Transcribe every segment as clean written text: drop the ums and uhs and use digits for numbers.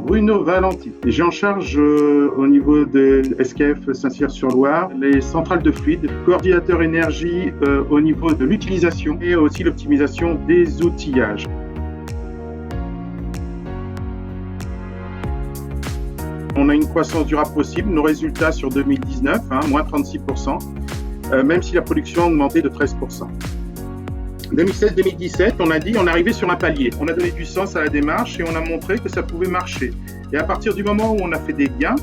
Bruno Valenti. J'ai en charge au niveau de SKF Saint-Cyr-sur-Loire les centrales de fluide, coordinateur énergie au niveau de l'utilisation et aussi l'optimisation des outillages. On a une croissance durable possible. Nos résultats sur 2019, moins 36%, même si la production a augmenté de 13%. 2016-2017, on a dit on est arrivé sur un palier. On a donné du sens à la démarche et on a montré que ça pouvait marcher. Et à partir du moment où on a fait des gains,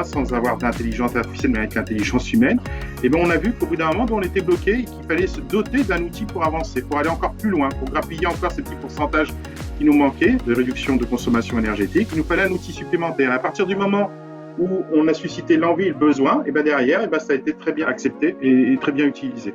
sans avoir d'intelligence artificielle mais avec l'intelligence humaine, on a vu qu'au bout d'un moment, on était bloqué et qu'il fallait se doter d'un outil pour avancer, pour aller encore plus loin, pour grappiller encore ces petits pourcentages qui nous manquaient de réduction de consommation énergétique. Il nous fallait un outil supplémentaire. À partir du moment où on a suscité l'envie et le besoin, derrière, ça a été très bien accepté et très bien utilisé.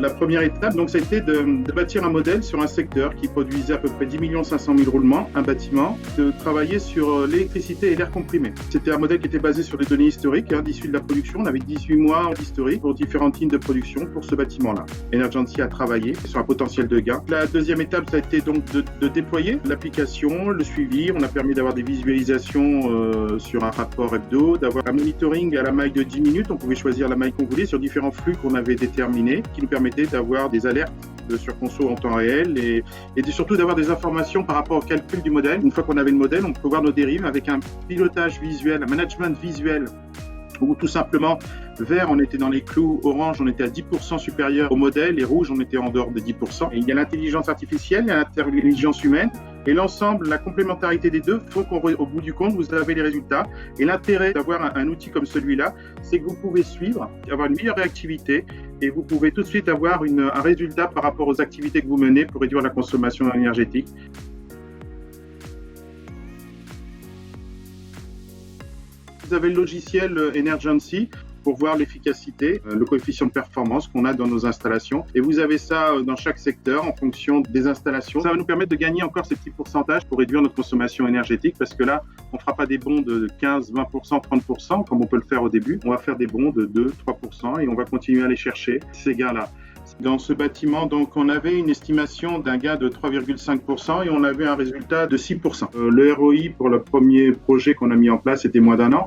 La première étape, ça a été de bâtir un modèle sur un secteur qui produisait à peu près 10 500 000 roulements, un bâtiment, de travailler sur l'électricité et l'air comprimé. C'était un modèle qui était basé sur des données historiques d'issue de la production. On avait 18 mois d'historique pour différentes lignes de production pour ce bâtiment-là. Energeancy a travaillé sur un potentiel de gain. La deuxième étape, ça a été donc de déployer l'application, le suivi. On a permis d'avoir des visualisations sur un rapport hebdo, d'avoir un monitoring à la maille de 10 minutes. On pouvait choisir la maille qu'on voulait sur différents flux qu'on avait déterminés, qui nous permettaient d'avoir des alertes de surconso en temps réel et surtout d'avoir des informations par rapport au calcul du modèle. Une fois qu'on avait le modèle, on pouvait voir nos dérives avec un pilotage visuel, un management visuel, où tout simplement, vert, on était dans les clous, orange, on était à 10% supérieur au modèle, et rouge, on était en dehors de 10%. Et il y a l'intelligence artificielle, il y a l'intelligence humaine, et l'ensemble, la complémentarité des deux font qu'au bout du compte, vous avez les résultats. Et l'intérêt d'avoir un outil comme celui-là, c'est que vous pouvez suivre, avoir une meilleure réactivité, et vous pouvez tout de suite avoir un résultat par rapport aux activités que vous menez pour réduire la consommation énergétique. Vous avez le logiciel Energeancy pour voir l'efficacité, le coefficient de performance qu'on a dans nos installations. Et vous avez ça dans chaque secteur en fonction des installations. Ça va nous permettre de gagner encore ces petits pourcentages pour réduire notre consommation énergétique parce que là, on ne fera pas des bons de 15, 20%, 30% comme on peut le faire au début. On va faire des bons de 2, 3% et on va continuer à aller chercher ces gains-là. Dans ce bâtiment, on avait une estimation d'un gain de 3,5% et on avait un résultat de 6%. Le ROI pour le premier projet qu'on a mis en place, c'était moins d'un an.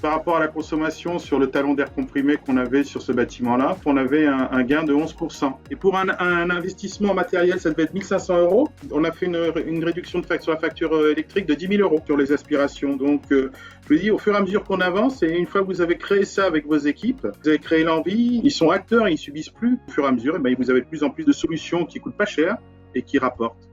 Par rapport à la consommation sur le talon d'air comprimé qu'on avait sur ce bâtiment-là, on avait un gain de 11%. Et pour un investissement matériel, ça devait être 1 500 €. On a fait une réduction sur la facture électrique de 10 000 € sur les aspirations. Donc, je vous dis, au fur et à mesure qu'on avance, et une fois que vous avez créé ça avec vos équipes, vous avez créé l'envie, ils sont acteurs, ils ne subissent plus. Au fur et à mesure, vous avez de plus en plus de solutions qui ne coûtent pas cher et qui rapportent.